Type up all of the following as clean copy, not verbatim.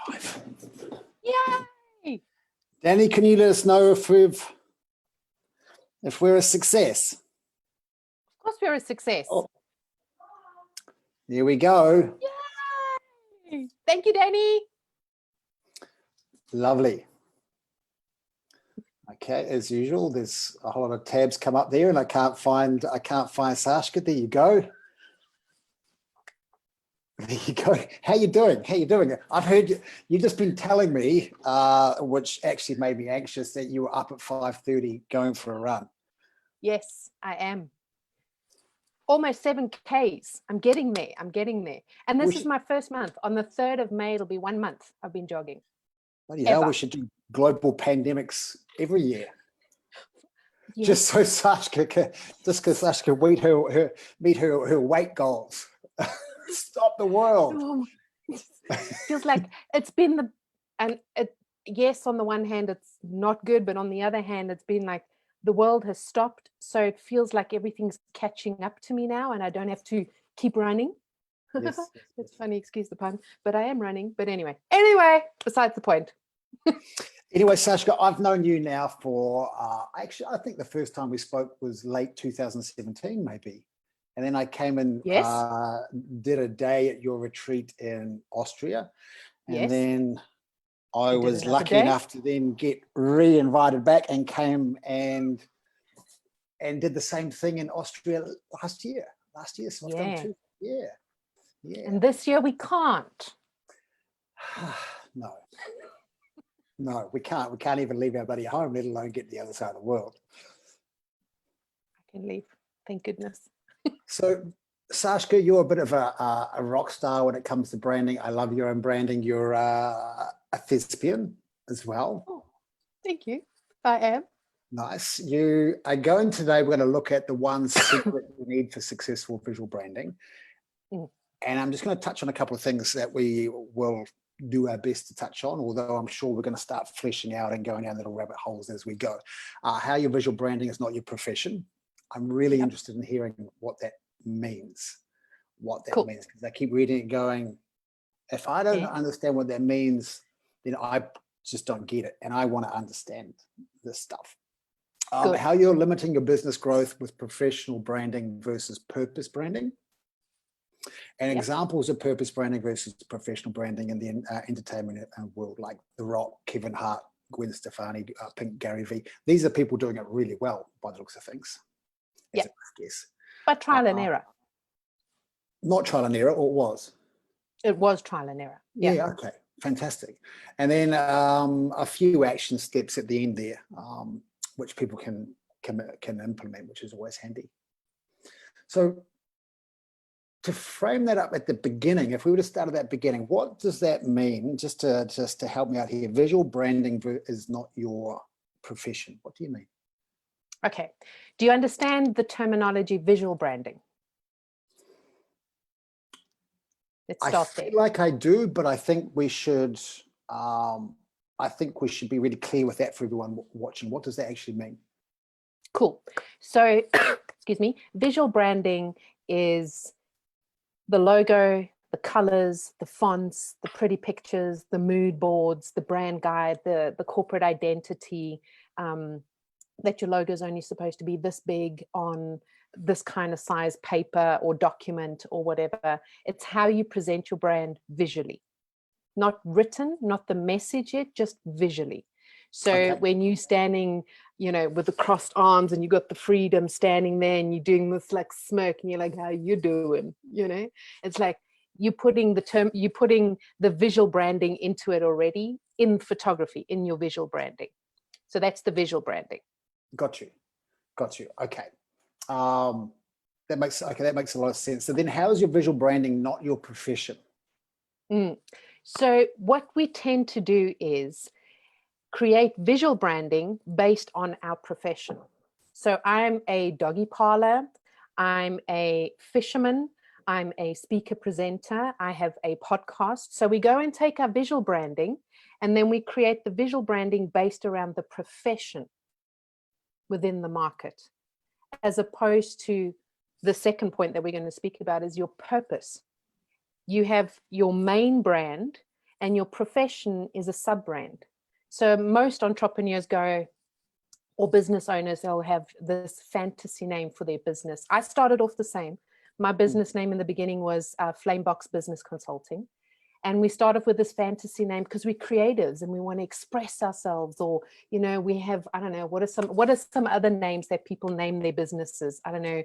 live. Yay! Danny, can you let us know if we're a success? Of course we're a success. Oh, there we go. Yay! Thank you, Danny. Lovely. Okay, as usual, there's a whole lot of tabs come up there, and I can't find Sashka. There you go. There you go. How you doing? How you doing? I've heard you've just been telling me, which actually made me anxious, that you were up at 5:30 going for a run. Yes, I am. Almost 7 Ks. I'm getting there. I'm getting there. And this is my first month. On the 3rd of May, it'll be 1 month I've been jogging. Bloody hell, we should do global pandemics every year. Yes. Just so Sashka can, meet her weight goals. Stop the world. Oh, feels like it's been yes, on the one hand, it's not good, but on the other hand, it's been like the world has stopped. So it feels like everything's catching up to me now and I don't have to keep running. Yes, It's funny, excuse the pun, but I am running. But anyway, besides the point. Anyway, Sashka, I've known you now for, actually, I think the first time we spoke was late 2017, maybe. And then I came and did a day at your retreat in Austria. And then I was lucky enough to then get re-invited back and came and did the same thing in Austria last year. So I've done 2. Yeah. And this year we can't. No, we can't. We can't even leave our bloody home, let alone get to the other side of the world. I can leave. Thank goodness. So, Sashka, you're a bit of a rock star when it comes to branding. I love your own branding. You're a thespian as well. Oh, thank you. I am. Nice. You are going today. We're going to look at the one secret you need for successful visual branding. And I'm just going to touch on a couple of things that we will do our best to touch on, although I'm sure we're going to start fleshing out and going down little rabbit holes as we go. How your visual branding is not your profession. I'm really interested in hearing what that means, means, because I keep reading it going, if I don't understand what that means, then I just don't get it. And I want to understand this stuff. How you're limiting your business growth with professional branding versus purpose branding. And examples of purpose branding versus professional branding in the entertainment world, like The Rock, Kevin Hart, Gwen Stefani, Pink, Gary V. These are people doing it really well by the looks of things. Yeah. Guess. But trial and error. Not trial and error, or it was? It was trial and error. Yeah, okay. Fantastic. And then a few action steps at the end there, which people can implement, which is always handy. So to frame that up at the beginning, if we were to start at that beginning, what does that mean? Just to help me out here, visual branding is not your profession. What do you mean? Okay. Do you understand the terminology visual branding? Let's start there. I feel like I do, but I think we should. I think we should be really clear with that for everyone watching. What does that actually mean? Cool. So, excuse me. Visual branding is the logo, the colors, the fonts, the pretty pictures, the mood boards, the brand guide, the corporate identity, that your logo is only supposed to be this big on this kind of size paper or document or whatever. It's how you present your brand visually, not written, not the message yet, just visually. So when you're standing, with the crossed arms and you got the freedom standing there and you're doing this like smirk and you're like, how you doing? It's like you're putting the visual branding into it already in photography, in your visual branding. So that's the visual branding. Got you. Okay. That makes a lot of sense. So then how is your visual branding not your profession? So what we tend to do is create visual branding based on our profession. So I'm a doggy parlor, I'm a fisherman, I'm a speaker presenter, I have a podcast. So we go and take our visual branding and then we create the visual branding based around the profession within the market, as opposed to the second point that we're going to speak about is your purpose. You have your main brand and your profession is a sub-brand. So most entrepreneurs go, or business owners, they'll have this fantasy name for their business. I started off the same. My business name in the beginning was Flamebox Business Consulting. And we started with this fantasy name because we're creatives and we want to express ourselves, or, you know, we have, I don't know, what are some other names that people name their businesses? I don't know,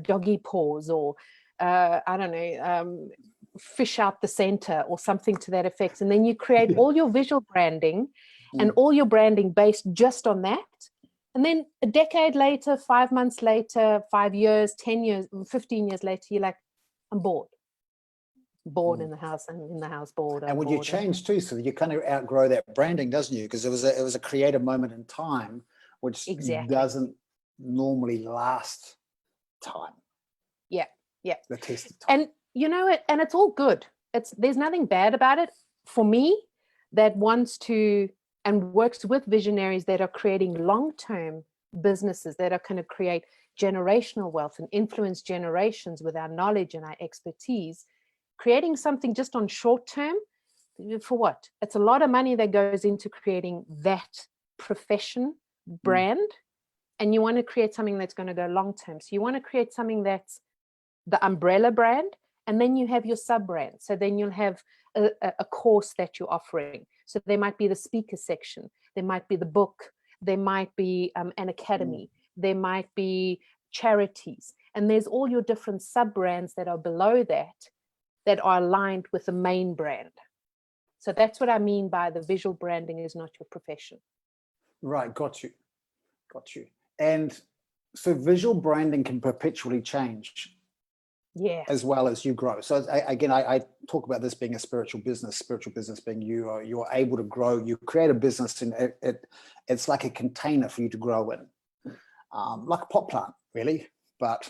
doggy paws, or I don't know, fish out the center, or something to that effect. And then you create all your visual branding and all your branding based just on that. And then a decade later, 5 months later, 5 years, 10 years, 15 years later, you're like, I'm bored. Bored in the house, and in the house bored. And would you change too, so you kind of outgrow that branding, doesn't you? Because it was a creative moment in time, which doesn't normally last time. Yeah. The test of time. And you know it, and it's all good. There's nothing bad about it. For me, that wants to and works with visionaries that are creating long-term businesses that are going to create generational wealth and influence generations with our knowledge and our expertise. Creating something just on short term, for what? It's a lot of money that goes into creating that profession brand, and you want to create something that's going to go long term. So you want to create something that's the umbrella brand, and then you have your sub brand. So then you'll have a course that you're offering. So there might be the speaker section, there might be the book, there might be an academy, there might be charities, and there's all your different sub brands that are below that are aligned with the main brand. So that's what I mean by the visual branding is not your profession. Right, got you. And so visual branding can perpetually change, as well as you grow. So I talk about this being a spiritual business being you're able to grow. You create a business, and it's like a container for you to grow in, like a pot plant, really, but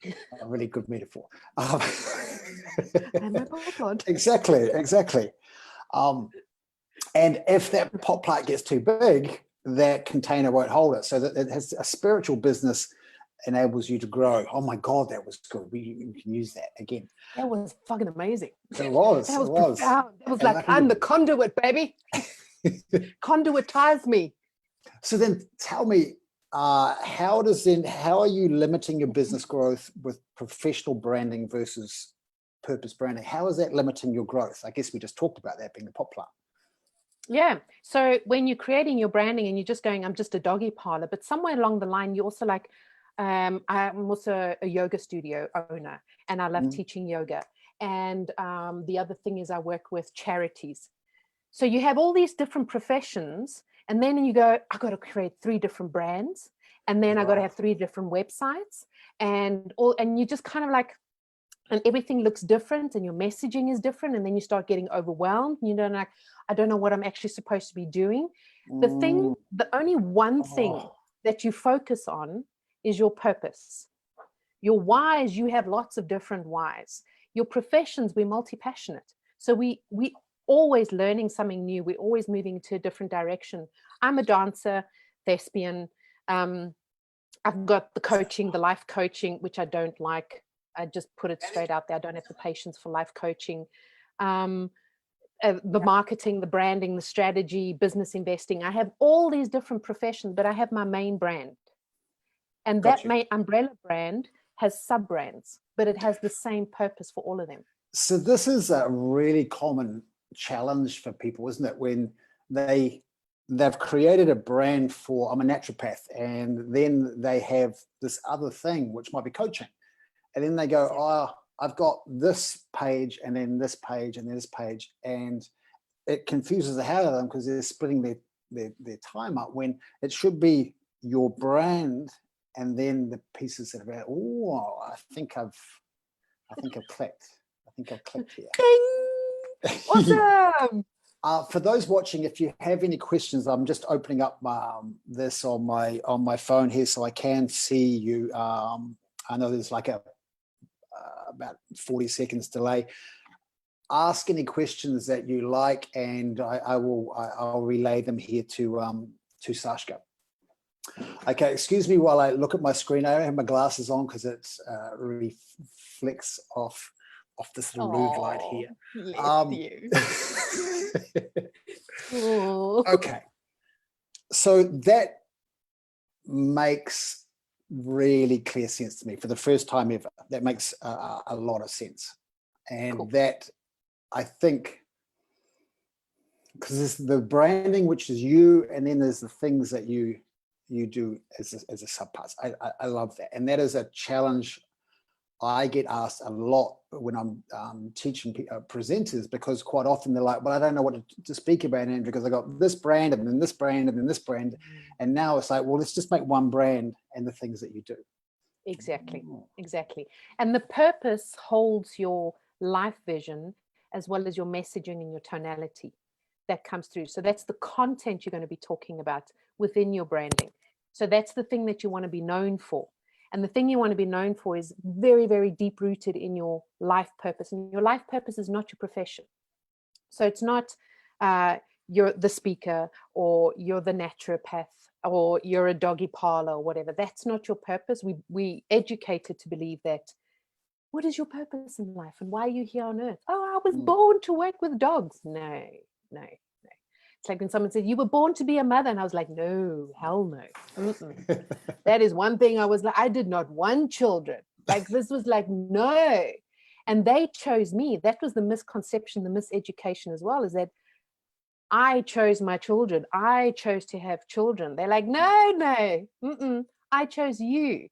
a really good metaphor. And my pot plant. Exactly. And if that pot plant gets too big, that container won't hold it. So that it has a spiritual business enables you to grow. Oh my God, that was good. We can use that again. That was fucking amazing. It was. That was profound. It was like, I'm the conduit, baby. Conduitize me. So then tell me, how are you limiting your business growth with professional branding versus purpose branding? How is that limiting your growth? I guess we just talked about that being the pot plant. Yeah. So when you're creating your branding and you're just going, I'm just a doggy parlor, but somewhere along the line, you're also like, I'm also a yoga studio owner, and I love teaching yoga. And the other thing is I work with charities. So you have all these different professions, and then you go, I got to create 3 different brands, and then I got to have 3 different websites, and you just kind of like, and everything looks different, and your messaging is different, and then you start getting overwhelmed. You know, like, I don't know what I'm actually supposed to be doing. The only one thing that you focus on is your purpose. Your whys, you have lots of different whys. Your professions, we're multi-passionate. So we always learning something new. We're always moving to a different direction. I'm a dancer, thespian. I've got the coaching, the life coaching, which I don't like. I just put it straight out there. I don't have the patience for life coaching. The marketing, the branding, the strategy, business investing. I have all these different professions, but I have my main brand. And that main umbrella brand has sub-brands, but it has the same purpose for all of them. So this is a really common challenge for people, isn't it? When they've created a brand for, I'm a naturopath, and then they have this other thing, which might be coaching. And then they go, oh, I've got this page, and then this page, and then this page. And it confuses the hell out of them because they're splitting their time up, when it should be your brand and then the pieces that are, oh, I think I've clicked. I think I've clicked here. Ding! Awesome. For those watching, if you have any questions, I'm just opening up this on my phone here so I can see you. I know there's like about 40 seconds delay. Ask any questions that you like, and I'll relay them here to Sashka. Okay, excuse me while I look at my screen. I don't have my glasses on because it's reflects off off this little Louvre light here. Bless you. Oh. Okay. So that makes really clear sense to me for the first time ever. That makes a lot of sense. And Cool. that, I think, because there's the branding, which is you, and then there's the things that you do as a subparts. I love that. And that is a challenge I get asked a lot when I'm teaching presenters, because quite often they're like, well, I don't know what to speak about, and because I got this brand and then this brand and then this brand. And now it's like, well, let's just make one brand and the things that you do. Exactly. And the purpose holds your life vision as well as your messaging and your tonality that comes through. So that's the content you're going to be talking about within your branding. So that's the thing that you want to be known for. And the thing you want to be known for is very, very deep rooted in your life purpose. And your life purpose is not your profession. So it's not you're the speaker, or you're the naturopath, or you're a doggy parlor, or whatever. That's not your purpose. We educated to believe that. What is your purpose in life, and why are you here on earth? Oh, I was born to work with dogs. No. It's like when someone said, you were born to be a mother. And I was like, no, hell no. That is one thing I was like, I did not want children. Like, this was like, no. And they chose me. That was the misconception, the miseducation as well, is that I chose my children. I chose to have children. They're like, no, I chose you.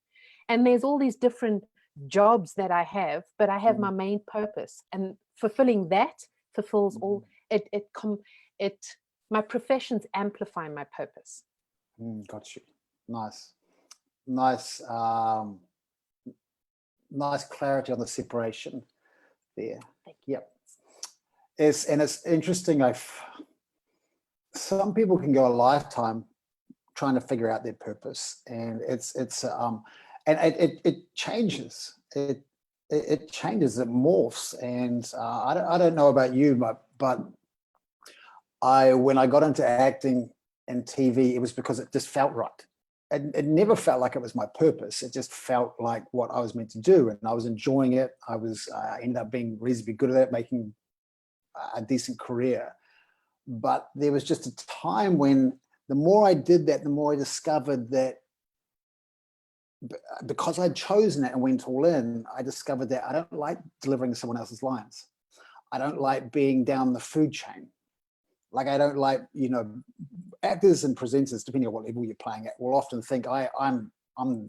And there's all these different jobs that I have, but I have my main purpose, and fulfilling that fulfills all my professions amplify my purpose. Got you. Nice clarity on the separation there. Yep. It's interesting. Some people can go a lifetime trying to figure out their purpose, and it changes. It changes. It morphs. And I don't know about you, but when I got into acting and TV, it was because it just felt right. It never felt like it was my purpose. It just felt like what I was meant to do, and I was enjoying it. I ended up being reasonably good at it, making a decent career. But there was just a time when the more I did that, the more I discovered that because I'd chosen it and went all in, I discovered that I don't like delivering someone else's lines. I don't like being down the food chain. Like, I don't like, actors and presenters, depending on what level you're playing at, will often think I'm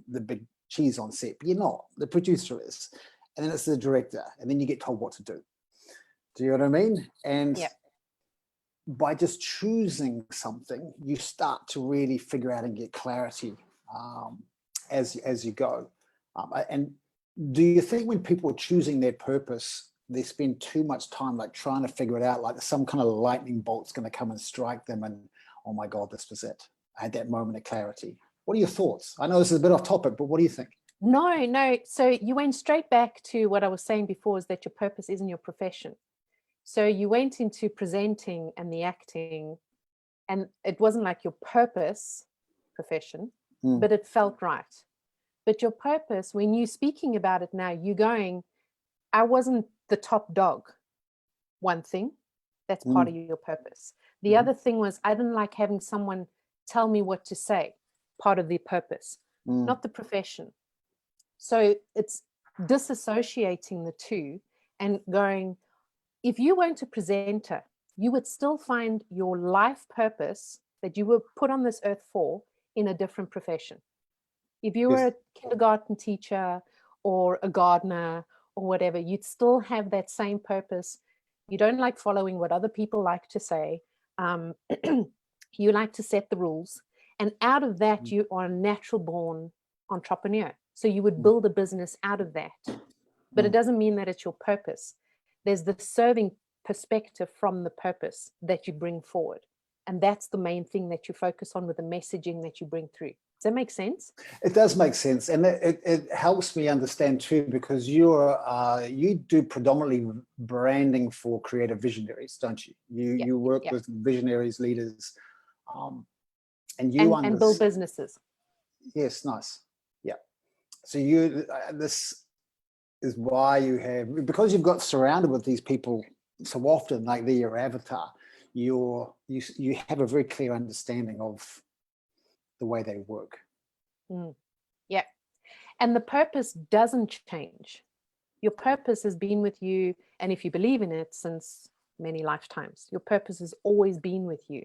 the big cheese on set, but you're not. The producer is, and then it's the director, and then you get told what to do. Do you know what I mean? And by just choosing something, you start to really figure out and get clarity as you go. And do you think when people are choosing their purpose, they spend too much time like trying to figure it out, like some kind of lightning bolt's going to come and strike them, and oh my God, this was it. I had that moment of clarity. What are your thoughts? I know this is a bit off topic, but what do you think? No. So you went straight back to what I was saying before, is that your purpose isn't your profession. So you went into presenting and the acting, and it wasn't like your purpose profession, but it felt right. But your purpose, when you're speaking about it now, you're going, I wasn't the top dog. One thing, that's part of your purpose. The other thing was, I didn't like having someone tell me what to say, part of the purpose, not the profession. So it's disassociating the two and going, if you weren't a presenter, you would still find your life purpose that you were put on this earth for in a different profession. If you were a kindergarten teacher or a gardener or whatever, you'd still have that same purpose. You don't like following what other people like to say. You like to set the rules. And out of that, you are a natural born entrepreneur. So you would build a business out of that. But it doesn't mean that it's your purpose. There's the serving perspective from the purpose that you bring forward. And that's the main thing that you focus on with the messaging that you bring through. Does that make sense? It does make sense. And it helps me understand too, because you do predominantly branding for Creative Visionaries, don't you? You work with visionaries, leaders, and build businesses. Yes, nice. Yeah. So is why you have, because you've got surrounded with these people so often, like they're your avatar, you have a very clear understanding of the way they work. Yeah. And the purpose doesn't change. Your purpose has been with you, and if you believe in it, since many lifetimes. Your purpose has always been with you.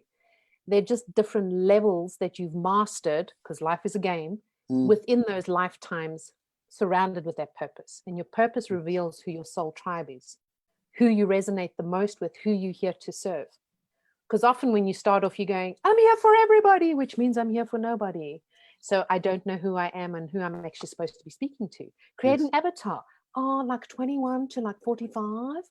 They're just different levels that you've mastered, because life is a game, within those lifetimes, surrounded with that purpose. And your purpose reveals who your soul tribe is, who you resonate the most with, who you're here to serve. Because often when you start off, you're going, I'm here for everybody, which means I'm here for nobody. So I don't know who I am and who I'm actually supposed to be speaking to. Create an avatar. Oh, like 21 to like 45,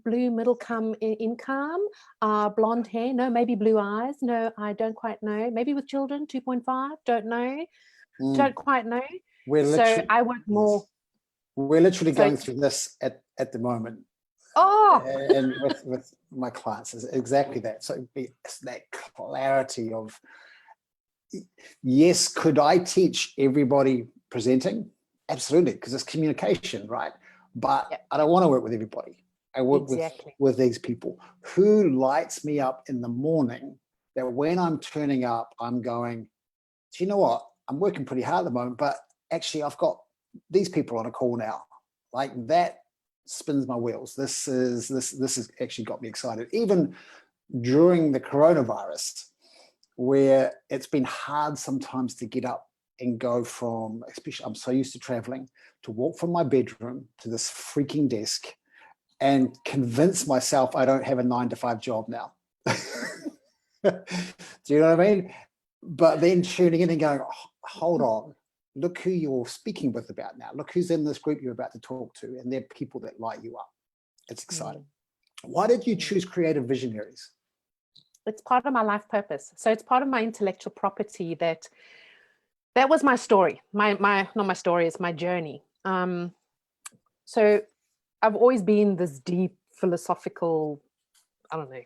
blue middle income, blonde hair, no, maybe blue eyes, no, I don't quite know, maybe with children, 2.5, don't know, don't quite know. So I want more. We're literally going through this at the moment. And with my clients, is exactly that. So it's that clarity of, yes, could I teach everybody presenting? Absolutely, because it's communication, right? But I don't want to work with everybody. I work with these people. Who lights me up in the morning that when I'm turning up, I'm going, do you know what? I'm working pretty hard at the moment, but actually I've got these people on a call now. Like that spins my wheels. This has actually got me excited. Even during the coronavirus, where it's been hard sometimes to get up and go from, especially I'm so used to traveling, to walk from my bedroom to this freaking desk and convince myself I don't have a 9-to-5 job now. Do you know what I mean? But then tuning in and going, oh, hold on, look who you're speaking with about now. Look who's in this group you're about to talk to, and they're people that light you up. It's exciting. Why did you choose Creative Visionaries? It's part of my life purpose. So it's part of my intellectual property that was my story. Not my story, it's my journey. So I've always been this deep philosophical, I don't know,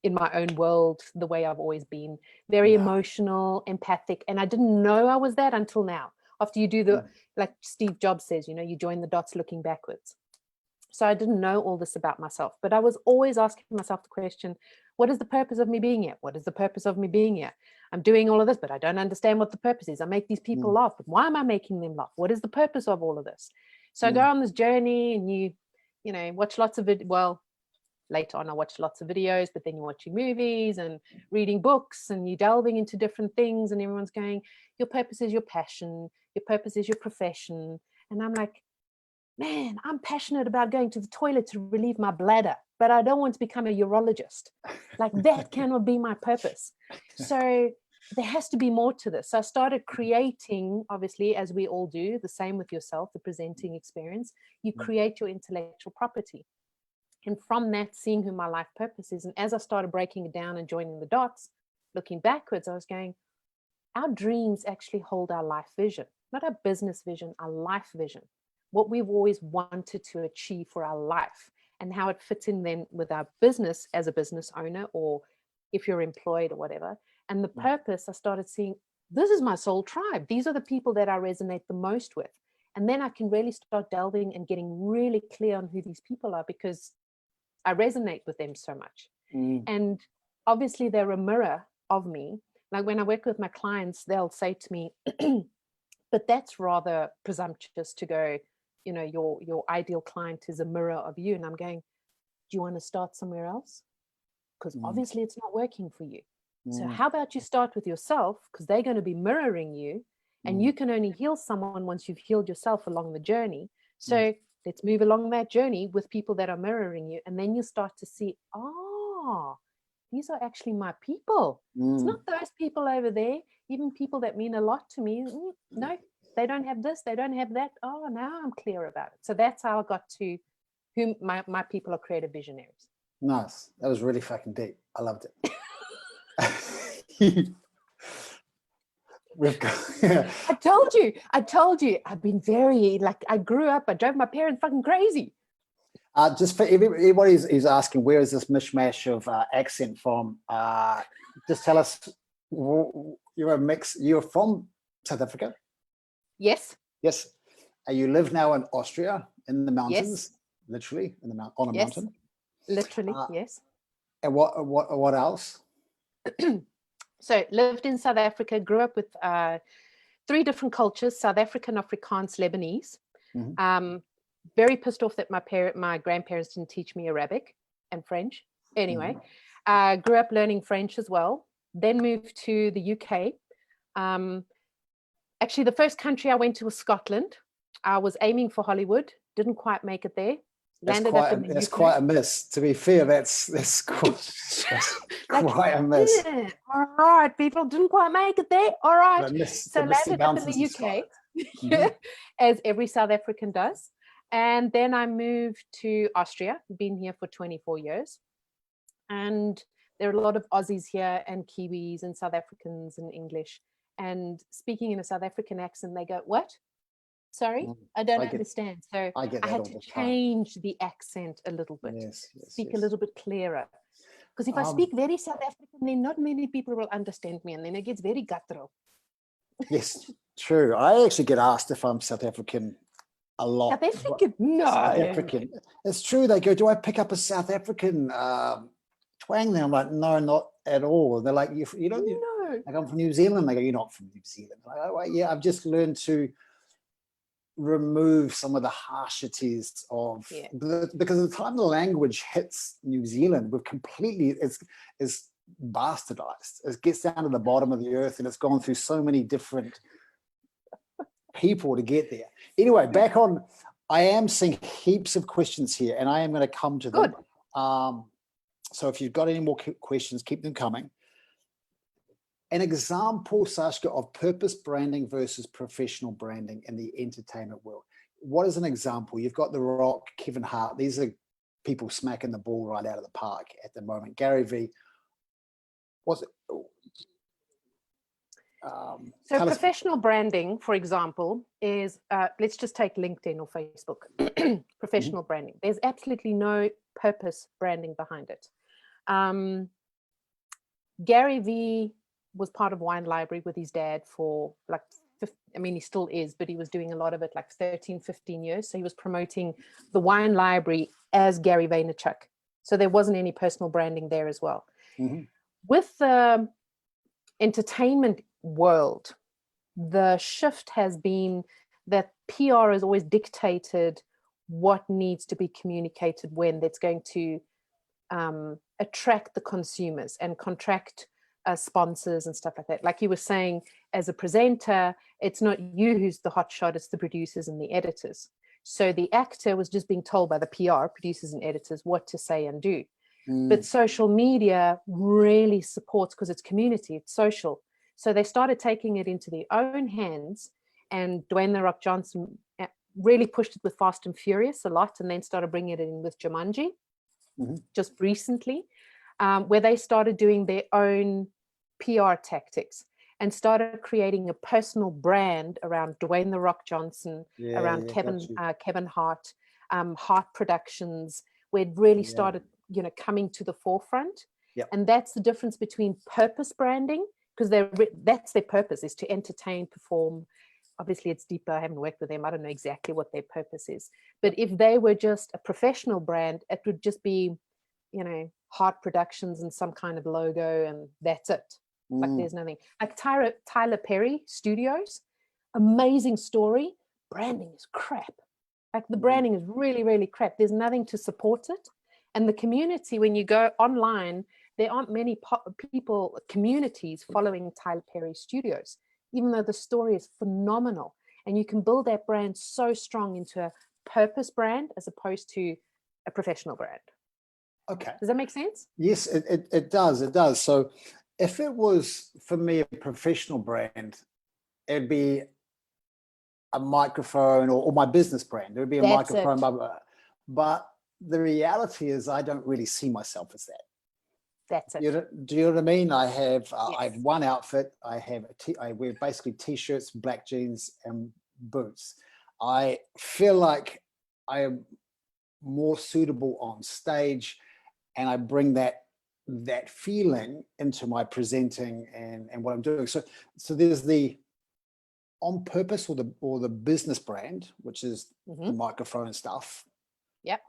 in my own world, the way I've always been, very emotional, empathic. And I didn't know I was that until now. After you do like Steve Jobs says, you join the dots looking backwards. So I didn't know all this about myself, but I was always asking myself the question, what is the purpose of me being here? What is the purpose of me being here? I'm doing all of this, but I don't understand what the purpose is. I make these people laugh, but why am I making them laugh? What is the purpose of all of this? So I go on this journey, and you watch lots of it. Well, later on, I watched lots of videos, but then you're watching movies and reading books, and you're delving into different things, and everyone's going, your purpose is your passion. Your purpose is your profession. And I'm like, man, I'm passionate about going to the toilet to relieve my bladder, but I don't want to become a urologist. Like that cannot be my purpose. So there has to be more to this. So I started creating, obviously, as we all do, the same with yourself, the presenting experience. You create your intellectual property. And from that, seeing who my life purpose is. And as I started breaking it down and joining the dots, looking backwards, I was going, our dreams actually hold our life vision, not our business vision, our life vision. What we've always wanted to achieve for our life, and how it fits in then with our business as a business owner, or if you're employed or whatever. And the purpose, I started seeing, this is my soul tribe. These are the people that I resonate the most with. And then I can really start delving and getting really clear on who these people are, because I resonate with them so much. And obviously they're a mirror of me. Like when I work with my clients, they'll say to me, but that's rather presumptuous to go, your ideal client is a mirror of you. And I'm going, do you want to start somewhere else? Because obviously it's not working for you. So how about you start with yourself, because they're going to be mirroring you, and you can only heal someone once you've healed yourself along the journey. So let's move along that journey with people that are mirroring you. And then you start to see, these are actually my people. It's not those people over there, even people that mean a lot to me. No, they don't have this, they don't have that. Oh, now I'm clear about it. So that's how I got to whom my people are creative visionaries. Nice. That was really fucking deep. I loved it. We've got, I told you, I've been very, I grew up, I drove my parents fucking crazy. Just for everybody who's asking, where is this mishmash of accent from? Just tell us, you're a mix. You're from South Africa? Yes. Yes. You live now in Austria, in the mountains, Yes. literally on a Yes. mountain. Literally, yes. And what else? So lived in South Africa, grew up with 3 different cultures: South African, Afrikaans, Lebanese. Very pissed off that my grandparents didn't teach me Arabic and French. Anyway, grew up learning French as well. Then moved to the UK. Actually, the first country I went to was Scotland. I was aiming for Hollywood, didn't quite make it there. Landed up in the That's UK. quite a miss. To be fair, that's quite, quite a miss. Yeah, all right, people, didn't quite make it there. All right. So landed up in the UK, as every South African does. And then I moved to Austria, been here for 24 years. And there are a lot of Aussies here and Kiwis and South Africans and English. And speaking in a South African accent, they go, "What? Sorry, I don't understand." So I had to change the accent a little bit, speak a little bit clearer. Because if I speak very South African, then not many people will understand me, and then it gets very guttural. Yes, true. I actually get asked if I'm South African a lot. South African? No. South African. It's true. They go, "Do I pick up a South African twang there?" I'm like, "No, not at all." And they're like, "You don't." No. Like, "I'm from New Zealand." They go, "You're not from New Zealand." I'm like, "Oh, well, yeah, I've just learned to remove some of the harshities of because at the time the language hits New Zealand, we've completely it's bastardized. It gets down to the bottom of the earth, and it's gone through so many different people to get there. Anyway, back on. I am seeing heaps of questions here, and I am going to come to them. So if you've got any more questions, keep them coming. An example, Sashka, of purpose branding versus professional branding in the entertainment world. What is an example? You've got The Rock, Kevin Hart. These are people smacking the ball right out of the park at the moment. Gary Vee. What's it? So professional branding, for example, is, let's just take LinkedIn or Facebook. Professional branding. There's absolutely no purpose branding behind it. Gary Vee was part of Wine Library with his dad for like, he still is, but he was doing a lot of it like 13, 15 years. So he was promoting the Wine Library as Gary Vaynerchuk. So there wasn't any personal branding there as well. With the entertainment world, the shift has been that PR has always dictated what needs to be communicated when. That's going to attract the consumers and contract sponsors and stuff like that. Like you were saying, as a presenter, it's not you who's the hot shot, it's the producers and the editors. So the actor was just being told by the PR, producers and editors, what to say and do. But social media really supports, because it's community, it's social. So they started taking it into their own hands, and Dwayne "The Rock" Johnson really pushed it with Fast and Furious a lot, and then started bringing it in with Jumanji just recently, where they started doing their own PR tactics and started creating a personal brand around Dwayne "The Rock" Johnson, around Kevin Hart, Hart Productions, where it really started, coming to the forefront. And that's the difference between purpose branding, because that's their purpose, is to entertain, perform. Obviously, it's deeper. I haven't worked with them. I don't know exactly what their purpose is. But if they were just a professional brand, it would just be, Hart Productions and some kind of logo, and that's it. Like there's nothing. Like Tyler Perry Studios, amazing story. Branding is crap. Like the branding is really, really crap. There's nothing to support it. And the community, when you go online, there aren't many communities following Tyler Perry Studios, even though the story is phenomenal. And you can build that brand so strong into a purpose brand as opposed to a professional brand. Okay. Does that make sense? Yes, it does. It does. So if it was, for me, a professional brand, it'd be a microphone, or my business brand. It would be a microphone. But the reality is I don't really see myself as that. That's it. Do you know what I mean? I have one outfit. I wear basically t-shirts, black jeans, and boots. I feel like I am more suitable on stage, and I bring that feeling into my presenting and what I'm doing. So there's the on purpose, or the business brand, which is the microphone and stuff. Yep.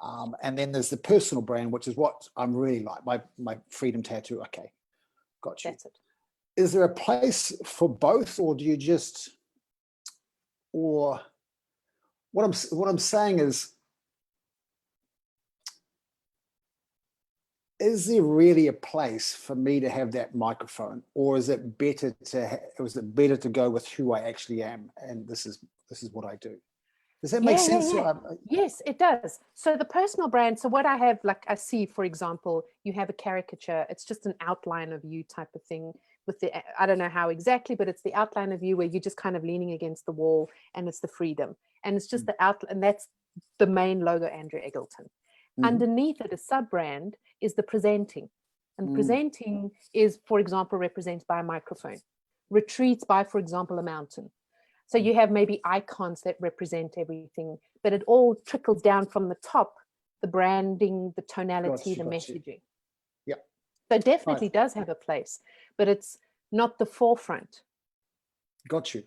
And then there's the personal brand, which is what I'm really like, my freedom tattoo. Okay, got you. That's it. Is there a place for both, or do you just, or what I'm saying is there really a place for me to have that microphone, or is it better to go with who I actually am, and this is what I do? Does that make sense? Yeah. Yes, it does. So the personal brand, so what I have, like I see, for example, you have a caricature, it's just an outline of you type of thing with the, I don't know how exactly, but it's the outline of you where you're just kind of leaning against the wall, and it's the freedom. And it's just the outline, and that's the main logo, Andrew Eggleton. Underneath it, a sub-brand is the presenting. And presenting is, for example, represented by a microphone. Retreats by, for example, a mountain. So you have maybe icons that represent everything, but it all trickles down from the top, the branding, the tonality, the messaging. Yeah. So it definitely does have a place, but it's not the forefront. Got you.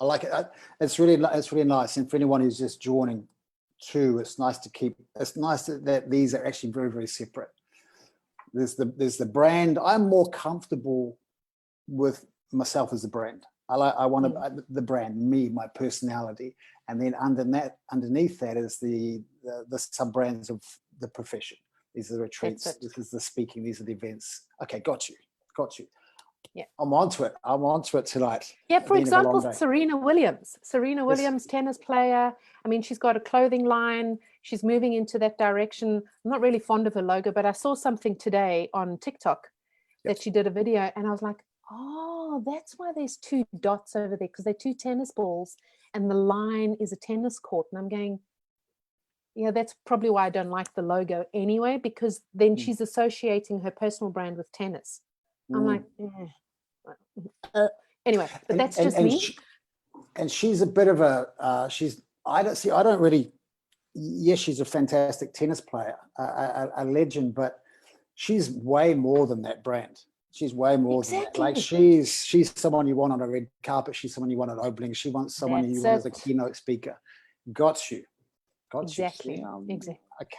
I like it. It's really nice. And for anyone who's just joining too, it's nice that these are actually very, very separate. There's the brand. I'm more comfortable with myself as a brand. I want the brand, me, my personality, and then underneath that is the sub brands of the profession. These are the retreats. This is the speaking. These are the events. Okay, got you. Yeah, I'm onto it tonight. Yeah, for example, Serena Williams, tennis player. I mean, she's got a clothing line. She's moving into that direction. I'm not really fond of her logo, but I saw something today on TikTok that she did a video, and I was like, oh, that's why there's two dots over there, because they're two tennis balls and the line is a tennis court. And I'm going, yeah, that's probably why I don't like the logo anyway, because then she's associating her personal brand with tennis. I'm like, anyway, but that's just me. She's a bit of a, she's a fantastic tennis player, a legend, but she's way more than that brand. She's way more than that. Like she's someone you want on a red carpet. She's someone you want at opening. She wants someone you want as a keynote speaker. Got you. Exactly. Okay.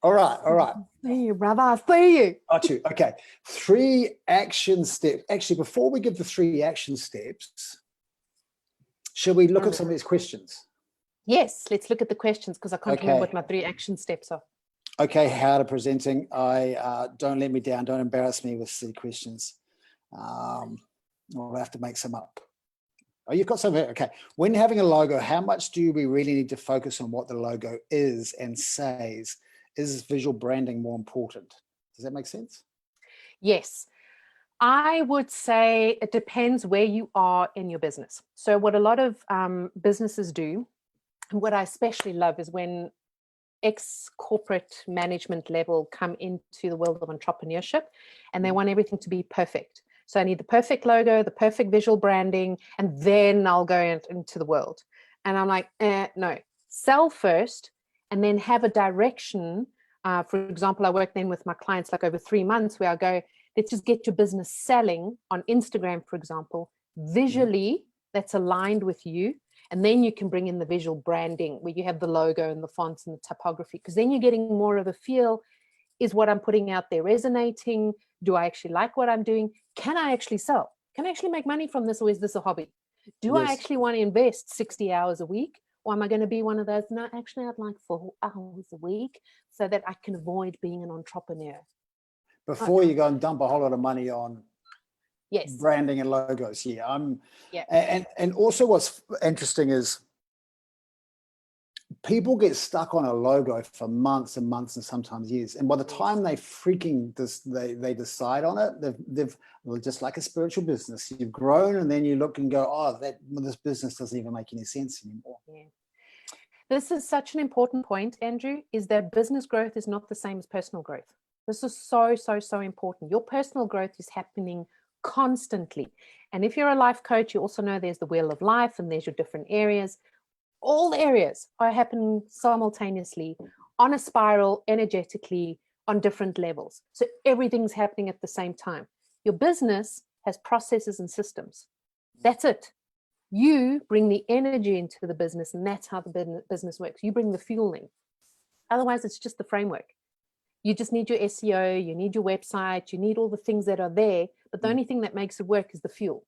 All right. See you, brother. I see you. Got you. Okay. 3 action steps. Actually, before we give the 3 action steps, shall we look at some of these questions? Yes, let's look at the questions, because I can't remember what my 3 action steps are. Okay, how to presenting. Don't let me down. Don't embarrass me with silly questions. We'll have to make some up. Oh, you've got some here. Okay. When having a logo, how much do we really need to focus on what the logo is and says? Is visual branding more important? Does that make sense? Yes. I would say it depends where you are in your business. So what a lot of businesses do, and what I especially love, is when ex-corporate management level come into the world of entrepreneurship and they want everything to be perfect. So I need the perfect logo, the perfect visual branding, and then I'll go into the world. And I'm like, no, sell first and then have a direction. For example, I work then with my clients like over 3 months where I go, let's just get your business selling on Instagram, for example, visually that's aligned with you. And then you can bring in the visual branding where you have the logo and the fonts and the typography, because then you're getting more of a feel. Is what I'm putting out there resonating? Do I actually like what I'm doing? Can I actually sell? Can I actually make money from this, or is this a hobby? Do I actually want to invest 60 hours a week? Or am I going to be one of those? No, actually, I'd like 4 hours a week so that I can avoid being an entrepreneur. Before you go and dump a whole lot of money on branding and logos. And also what's interesting is people get stuck on a logo for months and months and sometimes years, and by the time they they decide on it, they've just like a spiritual business, you've grown, and then you look and go, oh, this business doesn't even make any sense anymore. This is such an important point, Andrew, is that business growth is not the same as personal growth. This is so important. Your personal growth is happening constantly. And if you're a life coach, you also know there's the wheel of life and there's your different areas. All the areas are happening simultaneously on a spiral, energetically, on different levels. So everything's happening at the same time. Your business has processes and systems. That's it. You bring the energy into the business, and that's how the business works. You bring the fuel in. Otherwise, it's just the framework. You just need your SEO, you need your website, you need all the things that are there, but the only thing that makes it work is the fuel.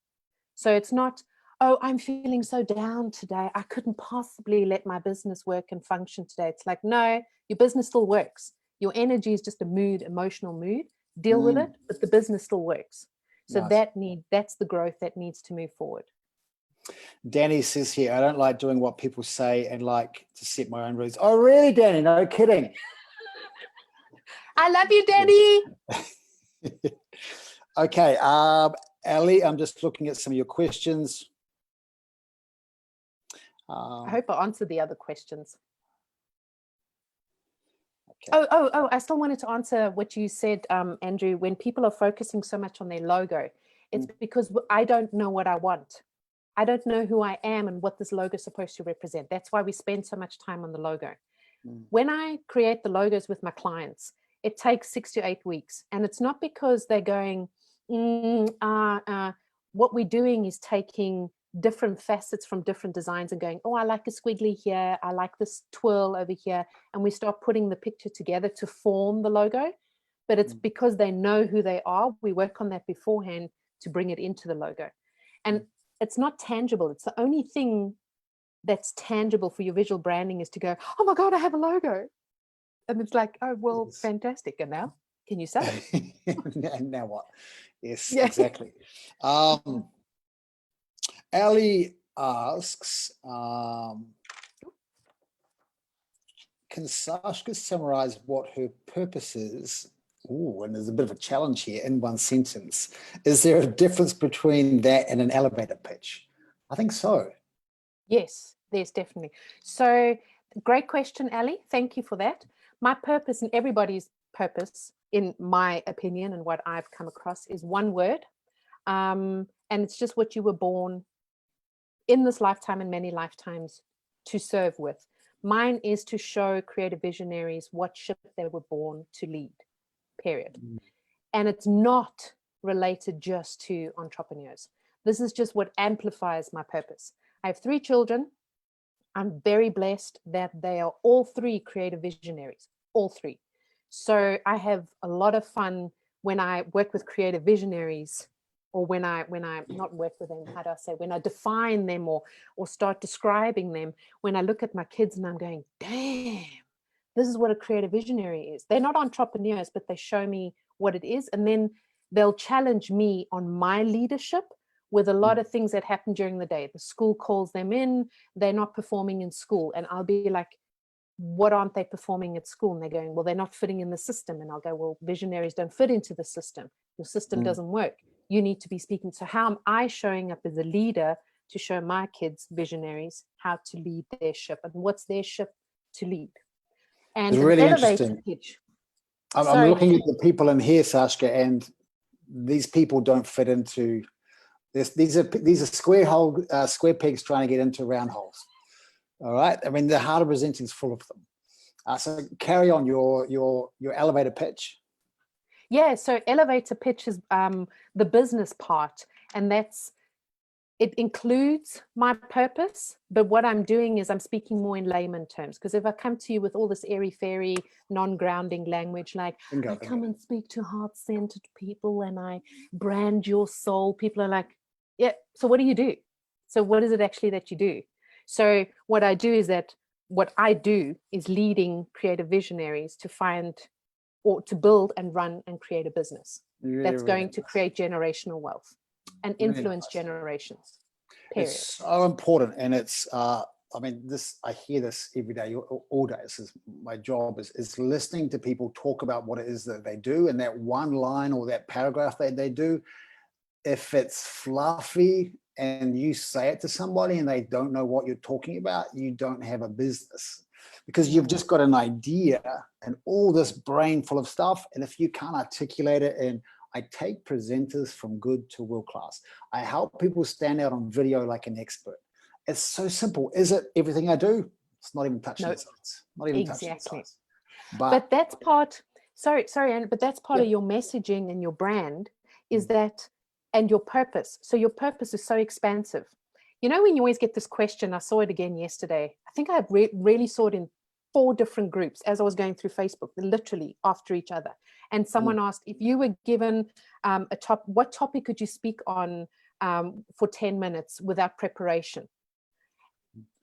So it's not, oh, I'm feeling so down today, I couldn't possibly let my business work and function today. It's like, no, your business still works. Your energy is just a mood, emotional mood. Deal with it, but the business still works. So Nice. that's the growth that needs to move forward. Danny says here, I don't like doing what people say and like to set my own rules. Oh, really, Danny? No kidding. I love you, Danny. Okay, Ali, I'm just looking at some of your questions. I hope I answered the other questions. Okay. Oh, I still wanted to answer what you said, Andrew. When people are focusing so much on their logo, it's because I don't know what I want. I don't know who I am and what this logo is supposed to represent. That's why we spend so much time on the logo. When I create the logos with my clients, it takes 6 to 8 weeks. And it's not because they're going, what we're doing is taking different facets from different designs and going, oh, I like a squiggly here, I like this twirl over here, and we start putting the picture together to form the logo. But it's because they know who they are. We work on that beforehand to bring it into the logo. And it's not tangible. It's the only thing that's tangible for your visual branding is to go, oh my God, I have a logo. And it's like, oh, well, fantastic. And now, can you sell it? Now what? Yes, exactly. Ali asks, can Sashka summarize what her purpose is? Ooh, and there's a bit of a challenge here in one sentence. Is there a difference between that and an elevator pitch? I think so. Yes, there's definitely. So great question, Ali. Thank you for that. My purpose and everybody's purpose, in my opinion and what I've come across, is one word. And it's just what you were born in this lifetime and many lifetimes to serve with. Mine is to show creative visionaries what ship they were born to lead, period. And it's not related just to entrepreneurs. This is just what amplifies my purpose. I have 3 children. I'm very blessed that they are all 3 creative visionaries, all 3. So I have a lot of fun when I work with creative visionaries, or when I not work with them, how do I say, when I define them or start describing them, when I look at my kids and I'm going, damn, this is what a creative visionary is. They're not entrepreneurs, but they show me what it is. And then they'll challenge me on my leadership with a lot of things that happen during the day. The school calls them in, they're not performing in school. And I'll be like, what aren't they performing at school? And they're going, well, they're not fitting in the system. And I'll go, well, visionaries don't fit into the system. Your system doesn't work. You need to be speaking. So how am I showing up as a leader to show my kids, visionaries, how to lead their ship and what's their ship to lead? And it's really interesting. Pitch. I'm looking at the people in here, Sashka, and these people don't fit into this. These are square pegs trying to get into round holes. All right. I mean, the Heart of Presenting is full of them. So carry on your elevator pitch. Yeah. So elevator pitch is the business part, and it includes my purpose, but what I'm doing is I'm speaking more in layman terms, because if I come to you with all this airy-fairy, non-grounding language, like I come and speak to heart-centered people and I brand your soul, people are like, yeah, so what do you do? So what is it actually that you do? So what I do is leading creative visionaries to find or to build and run and create a business that's going to create generational wealth and influence generations. Period. It's so important, and it's I mean, I hear this every day, all day. This is my job is listening to people talk about what it is that they do, and that one line or that paragraph that they do. If it's fluffy and you say it to somebody and they don't know what you're talking about, you don't have a business, because you've just got an idea and all this brain full of stuff, and if you can't articulate it, and I take presenters from good to world class. I help people stand out on video like an expert. It's so simple. Is it everything I do? It's not even touching the sides. Not even touching the sides. But that's part, sorry, Anne, but that's part of your messaging and your brand is that, and your purpose. So your purpose is so expansive. You know, when you always get this question, I saw it again yesterday. I think I really saw it in 4 different groups as I was going through Facebook, literally after each other. And someone asked, if you were given what topic could you speak on for 10 minutes without preparation?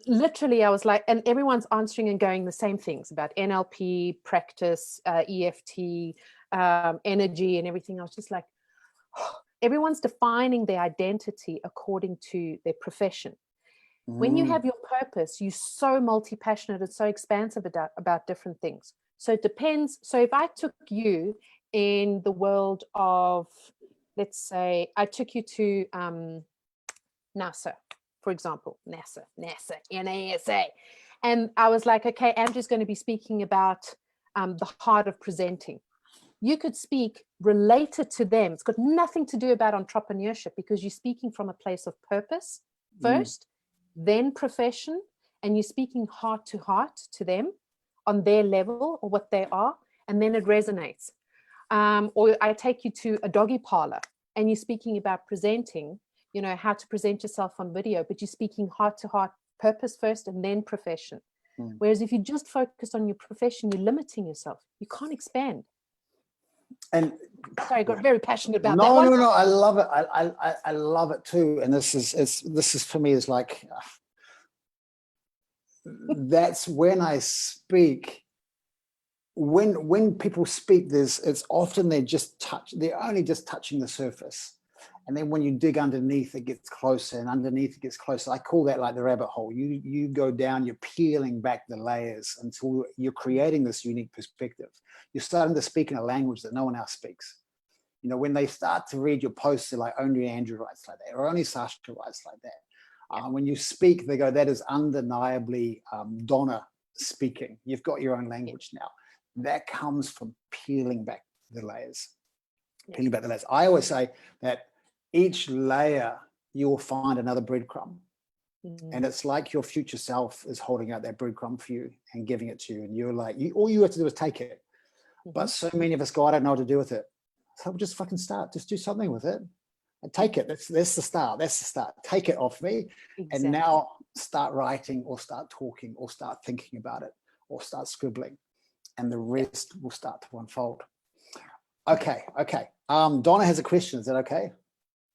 Literally, I was like, and everyone's answering and going the same things about NLP, practice, EFT, energy and everything. I was just like, everyone's defining their identity according to their profession. When you have your purpose, you're so multi-passionate and so expansive about different things. So it depends. So if I took you in the world of, let's say, I took you to NASA, for example, NASA, NASA. And I was like, okay, Andrew's going to be speaking about the heart of presenting. You could speak related to them. It's got nothing to do about entrepreneurship because you're speaking from a place of purpose first, then profession, and you're speaking heart to them on their level or what they are, and then it resonates. Or I take you to a doggy parlor and you're speaking about presenting, you know, how to present yourself on video, but you're speaking heart to heart, purpose first, and then profession. Whereas if you just focus on your profession, you're limiting yourself. You can't expand. And sorry, I got very passionate about that one. No, I love it. I love it too. And this is for me is like, that's when I speak. When people speak, it's often they're only just touching the surface. And then when you dig underneath, it gets closer, and underneath it gets closer. I call that like the rabbit hole. You go down, you're peeling back the layers until you're creating this unique perspective. You're starting to speak in a language that no one else speaks. You know, when they start to read your posts, they're like, only Andrew writes like that, or only Sashka writes like that. When you speak, they go, that is undeniably Donna speaking. You've got your own language now. That comes from peeling back the layers. Peeling back the layers. I always say that each layer you will find another breadcrumb. And it's like your future self is holding out that breadcrumb for you and giving it to you. And you're like, all you have to do is take it. But so many of us go, I don't know what to do with it. So just fucking start. Just do something with it. And take it. That's the start. That's the start. Take it off me. Exactly. And now start writing or start talking or start thinking about it or start scribbling. And the rest will start to unfold. Okay. Donna has a question. Is that okay?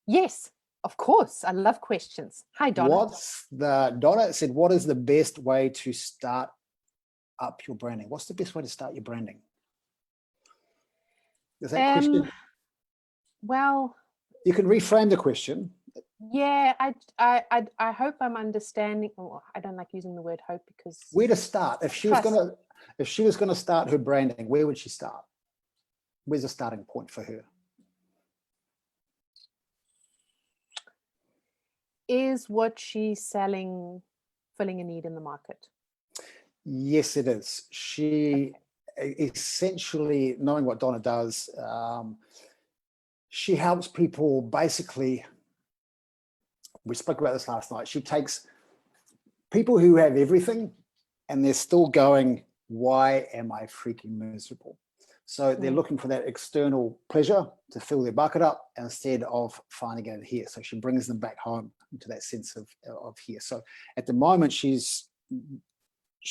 Yes, of course. I love questions. Hi, Donna. Donna said, what is the best way to start up your branding? What's the best way to start your branding? Is that question? Well, you can reframe the question. Yeah, I hope I'm understanding. Oh, I don't like using the word hope because where to start? If she was gonna start her branding, where would she start? Where's the starting point for her? Is what she's selling filling a need in the market? Yes, it is. She essentially, knowing what Donna does, she helps people basically. We spoke about this last night. She takes people who have everything and they're still going, why am I freaking miserable? So they're looking for that external pleasure to fill their bucket up instead of finding it here. So she brings them back home into that sense of here. So at the moment, she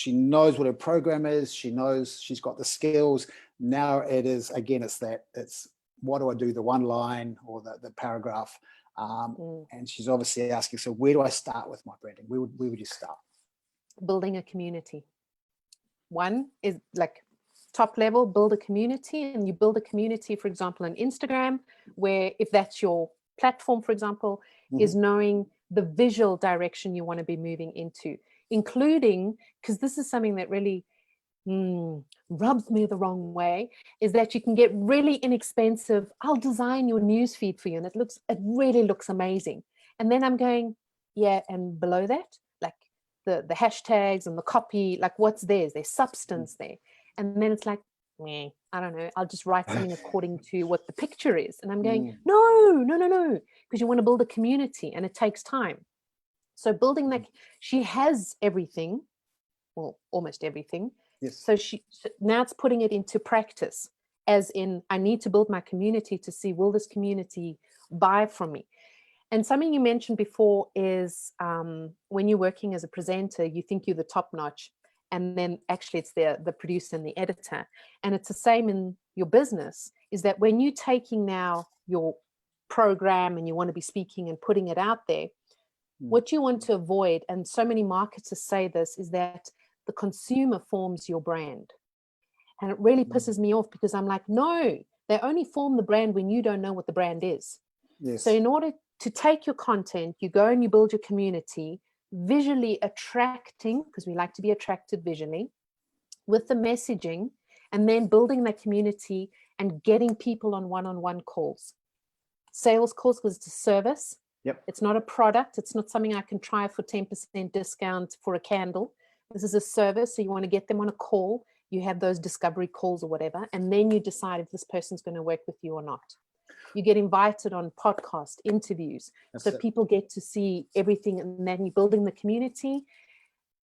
knows what her program is. She knows she's got the skills. Now it is, again, it's what do I do? The one line or the paragraph. And she's obviously asking, so where do I start with my branding? Where would you start? Building a community. One is like top level, build a community, and you build a community, for example, on Instagram, where if that's your platform, for example, is knowing the visual direction you want to be moving into, including, because this is something that really rubs me the wrong way, is that you can get really inexpensive, I'll design your newsfeed for you, and it really looks amazing. And then I'm going, yeah, and below that, like the hashtags and the copy, like what's theirs? There's substance there. And then it's like, I don't know, I'll just write something according to what the picture is. And I'm going, no, because you want to build a community and it takes time. So building that, she has everything, well, almost everything. Yes. So now it's putting it into practice, as in, I need to build my community to see, will this community buy from me? And something you mentioned before is when you're working as a presenter, you think you're the top notch, and then actually it's the producer and the editor. And it's the same in your business, is that when you're taking now your program and you want to be speaking and putting it out there, what you want to avoid, and so many marketers say this, is that the consumer forms your brand. And it really pisses me off, because I'm like, no, they only form the brand when you don't know what the brand is. Yes. So in order to take your content, you go and you build your community, visually attracting, because we like to be attracted visually, with the messaging, and then building that community and getting people on one-on-one calls. Sales calls, because it's a service. Yep. It's not a product. It's not something I can try for 10% discount for a candle. This is a service. So you want to get them on a call. You have those discovery calls or whatever, and then you decide if this person's going to work with you or not. You get invited on podcast interviews. So people get to see everything, and then you're building the community.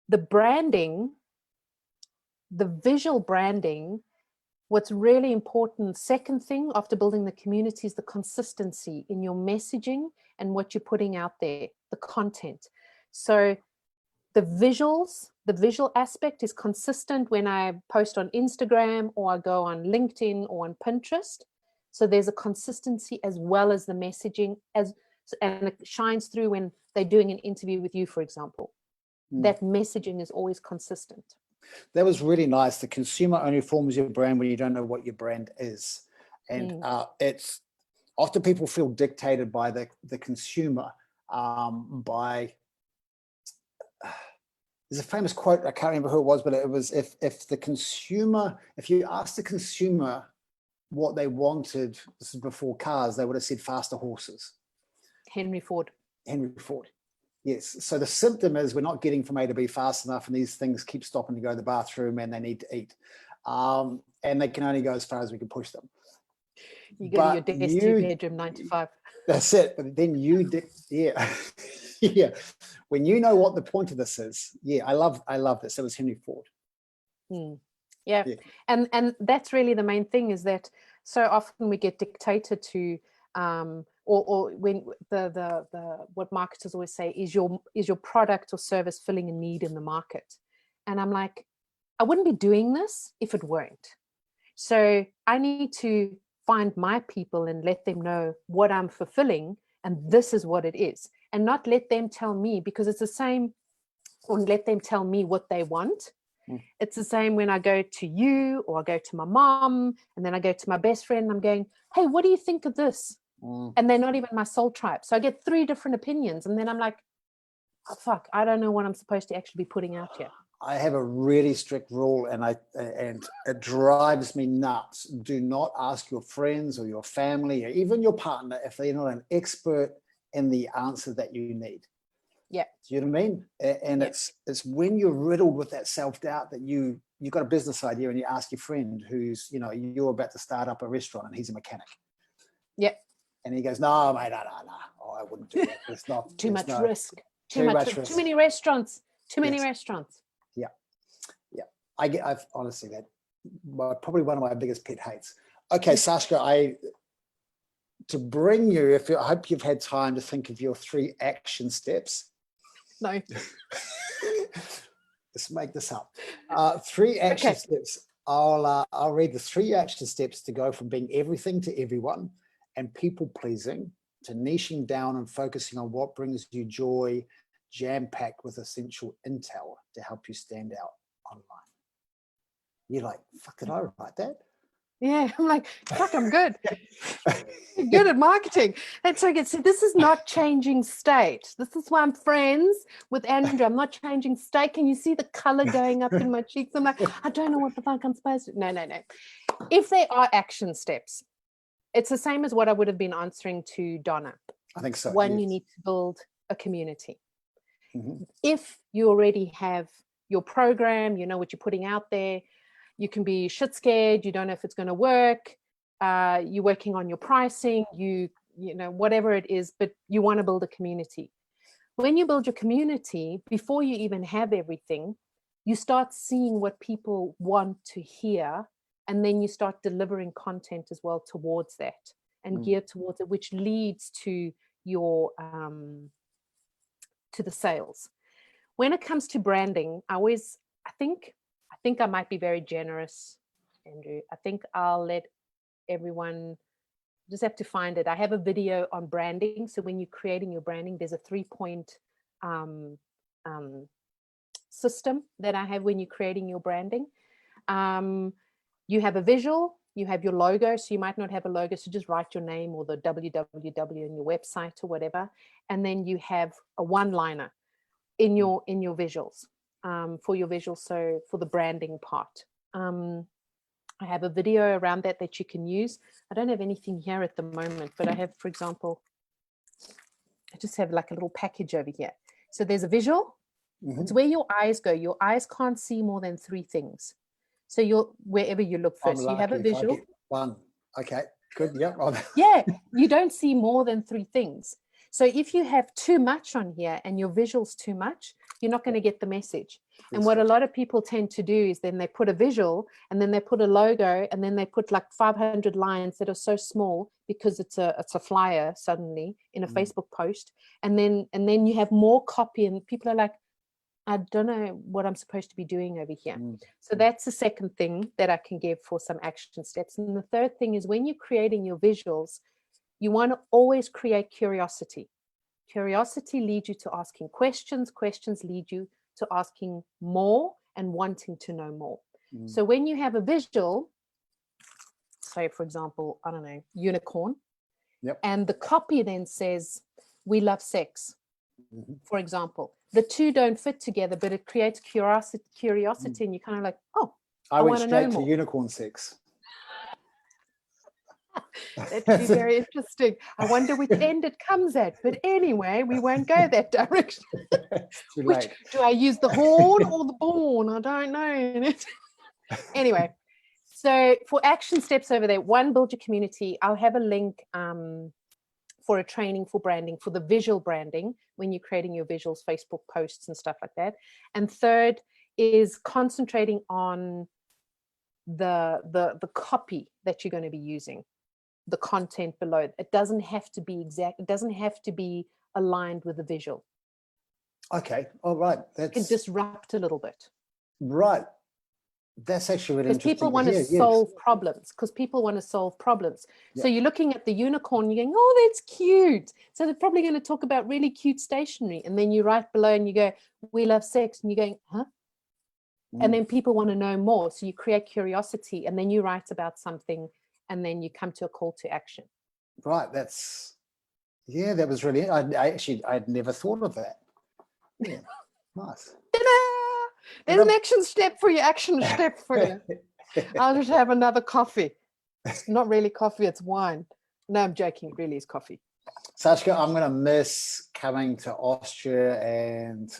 The branding, the visual branding, what's really important, second thing after building the community, is the consistency in your messaging and what you're putting out there, the content. So the visuals, the visual aspect is consistent when I post on Instagram or I go on LinkedIn or on Pinterest. So there's a consistency as well as the messaging, and it shines through when they're doing an interview with you, for example. That messaging is always consistent. That was really nice. The consumer only forms your brand when you don't know what your brand is. And it's often people feel dictated by the consumer, by, there's a famous quote, I can't remember who it was, but it was, if you ask the consumer what they wanted, this is before cars, they would have said faster horses. Henry Ford. Yes. So the symptom is we're not getting from A to B fast enough, and these things keep stopping to go to the bathroom, and they need to eat. And they can only go as far as we can push them. You go to your desk, to your bedroom, 9 to 5. That's it. But then yeah. When you know what the point of this is, I love this. It was Henry Ford. Yeah. And that's really the main thing, is that so often we get dictated to, or when the what marketers always say is your product or service filling a need in the market. And I'm like, I wouldn't be doing this if it weren't. So I need to find my people and let them know what I'm fulfilling, and this is what it is, and not let them tell me, because it's the same, or let them tell me what they want. It's the same when I go to you, or I go to my mom, and then I go to my best friend, and I'm going, hey, what do you think of this? And they're not even my soul tribe. So I get 3 different opinions, and then I'm like, oh, fuck, I don't know what I'm supposed to actually be putting out here. I have a really strict rule, and it drives me nuts. Do not ask your friends or your family or even your partner if they're not an expert in the answer that you need. Yeah. Do you know what I mean? And it's when you're riddled with that self-doubt that you've got a business idea, and you ask your friend who's, you're about to start up a restaurant, and he's a mechanic. Yeah. And he goes, no, mate, no. Oh, I wouldn't do that. It's not too much risk. Too much risk. Too many restaurants. Yeah. I've honestly, probably one of my biggest pet hates. Okay, Sashka, I hope you've had time to think of your 3 action steps. No. Let's make this up. 3 action steps. I'll read the 3 action steps to go from being everything to everyone and people pleasing to niching down and focusing on what brings you joy, jam-packed with essential intel to help you stand out online. You're like, fuck, did I write that? Yeah, I'm like, fuck, I'm good. I'm good at marketing. That's so good. So this is not changing state. This is why I'm friends with Andrew. I'm not changing state. Can you see the color going up in my cheeks? I'm like, I don't know what the fuck I'm supposed to. No. If there are action steps, it's the same as what I would have been answering to Donna. I think so. One, yes. You need to build a community. Mm-hmm. If you already have your program, you know what you're putting out there, you can be shit scared, you don't know if it's going to work, you're working on your pricing, you know, whatever it is, but you want to build a community. When you build your community, before you even have everything, you start seeing what people want to hear, and then you start delivering content as well towards that and geared towards it, which leads to your to the sales. When it comes to branding, I think I might be very generous, Andrew. I think I'll let everyone just have to find it. I have a video on branding. So when you're creating your branding, there's a 3-point system that I have when you're creating your branding. You have a visual, you have your logo. So you might not have a logo, so just write your name or the www in your website or whatever. And then you have a one-liner in your visuals, for your visuals. So for the branding part, I have a video around that you can use. I don't have anything here at the moment, but I have, for example, I just have like a little package over here. So there's a visual. It's where your eyes go. Your eyes can't see more than 3 things. So you're wherever you look first. You have a visual. One. Okay, good. Yep. Yeah, you don't see more than 3 things. So if you have too much on here and your visuals too much, you're not going to get the message. And what a lot of people tend to do is then they put a visual and then they put a logo and then they put like 500 lines that are so small because it's a flyer suddenly in a Facebook post. And then you have more copy and people are like, I don't know what I'm supposed to be doing over here. So that's the second thing that I can give for some action steps. And the third thing is when you're creating your visuals, you want to always create curiosity. Curiosity leads you to asking questions. Questions lead you to asking more and wanting to know more. So when you have a visual, say, for example, I don't know, unicorn, and the copy then says, we love sex, for example. The two don't fit together, but it creates curiosity and you're kind of like, oh, I went want to know straight to more. unicorn sex. That'd be very interesting. I wonder which end it comes at. But anyway, we won't go that direction. Which do I use, the horn or the born? I don't know. Anyway, so for action steps over there, 1, build your community. I'll have a link for a training for branding, for the visual branding, when you're creating your visuals, Facebook posts and stuff like that. And third is concentrating on the copy that you're going to be using, the content below. It doesn't have to be exact. It doesn't have to be aligned with the visual. Okay. All right. It can disrupt a little bit. Right. That's actually really interesting. Because people want to solve problems. Because people want to solve problems. So you're looking at the unicorn, you're going, oh, that's cute. So they're probably going to talk about really cute stationery. And then you write below and you go, we love sex. And you're going, huh? And then people want to know more. So you create curiosity and then you write about something and then you come to a call to action. Right. That was really, I'd never thought of that. Yeah. Nice. There's an action step for you. I'll just have another coffee. It's not really coffee, it's wine. No, I'm joking. It really is coffee. Sashka, I'm going to miss coming to Austria and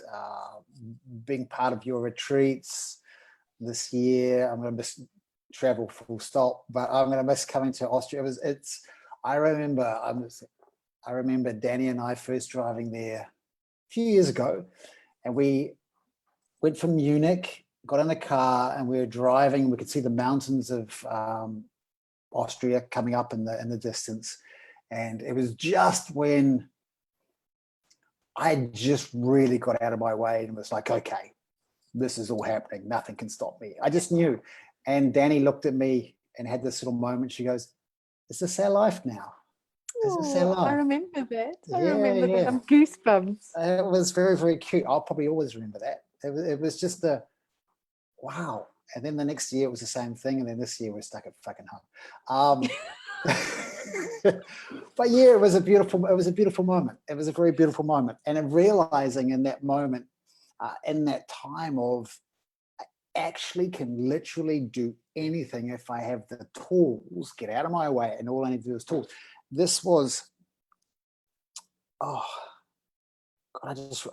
being part of your retreats this year. I'm going to miss travel full stop, but I'm going to miss coming to Austria. I remember Danny and I first driving there a few years ago, and we went from Munich, got in the car, and we were driving. We could see the mountains of Austria coming up in the distance. And it was just when I just really got out of my way and was like, okay, this is all happening. Nothing can stop me. I just knew. And Danny looked at me and had this little moment. She goes, is this our life now? Is this our life? I remember that. I remember that. I'm goosebumps. It was very, very cute. I'll probably always remember that. It was just wow. And then the next year it was the same thing. And then this year we're stuck at fucking home. But yeah, it was a beautiful moment. It was a very beautiful moment. And in realizing in that moment, in that time of, I actually can literally do anything if I have the tools, get out of my way, and all I need to do is tools. This was, God,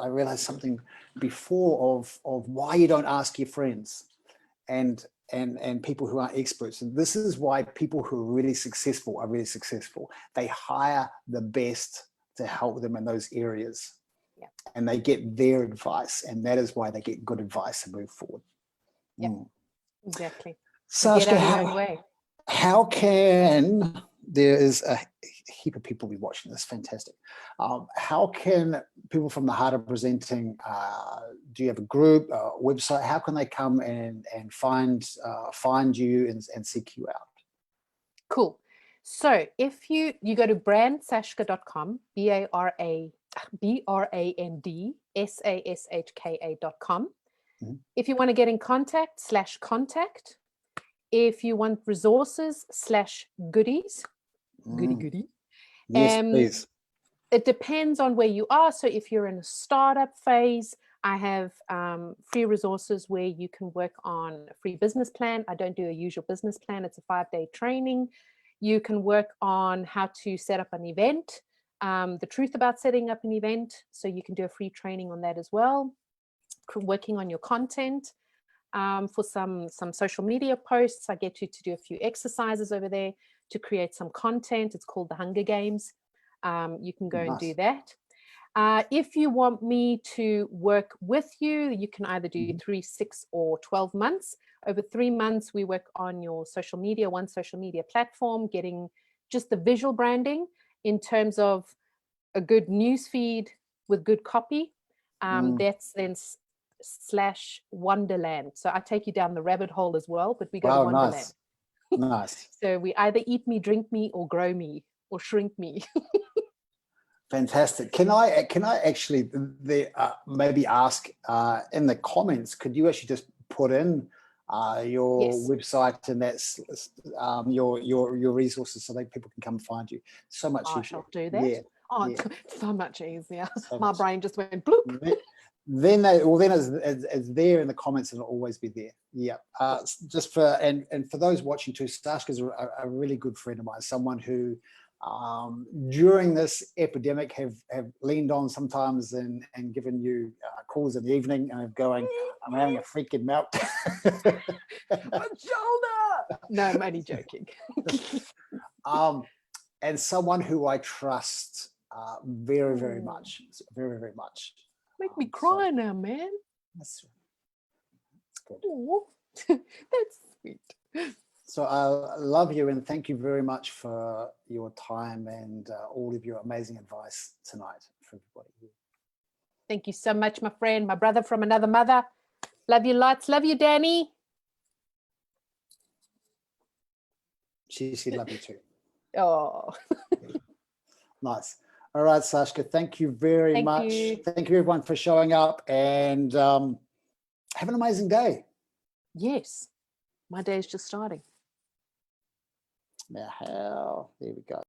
I realized something before of why you don't ask your friends and people who aren't experts. And this is why people who are really successful are really successful. They hire the best to help them in those areas. Yeah. And they get their advice, and that is why they get good advice and move forward. Yeah, exactly. Sashka, how can there is a heap of people be watching this. Fantastic. How can people from the Heart of Presenting, do you have a group, a website? How can they come and find you and seek you out? Cool. So if you go to brandsashka.com, BRANDSASHKA.com. If you want to get in contact, /contact. If you want resources /goodies, goody. Yes, please. It depends on where you are. So if you're in a startup phase, I have free resources where you can work on a free business plan. I don't do a usual business plan. It's a 5-day training. You can work on how to set up an event, the truth about setting up an event. So you can do a free training on that as well. Working on your content. For some social media posts, I get you to do a few exercises over there to create some content. It's called the Hunger Games. You can go and do that. If you want me to work with you, you can either do 3, 6, or 12 months. Over 3 months, we work on your social media, one social media platform, getting just the visual branding in terms of a good news feed with good copy. That's then /Wonderland. So I take you down the rabbit hole as well, but we go to Wonderland. Nice. So we either eat me, drink me, or grow me, or shrink me. Fantastic. Can I actually maybe ask in the comments? Could you actually just put in your website and that's your resources so that people can come find you? So much easier. I shall do that. Yeah. So much easier. So My much. brain just went bloop. Then it's there in the comments and it'll always be there. Yeah. Just for and for those watching too, Sashka's a really good friend of mine, someone who during this epidemic have leaned on sometimes and given you calls in the evening and going, I'm having a freaking melt. My shoulder. No, I'm only joking. And someone who I trust very, very much. Very, very much. Make me cry now, man. That's good. Aww. That's sweet. So I love you and thank you very much for your time and all of your amazing advice tonight for everybody here. Thank you so much, my friend, my brother from another mother. Love you lots. Love you, Danny. She love you too. Oh. Nice. All right, Sashka, thank you very much. Thank you everyone for showing up and have an amazing day. Yes, my day is just starting. Now, there we go.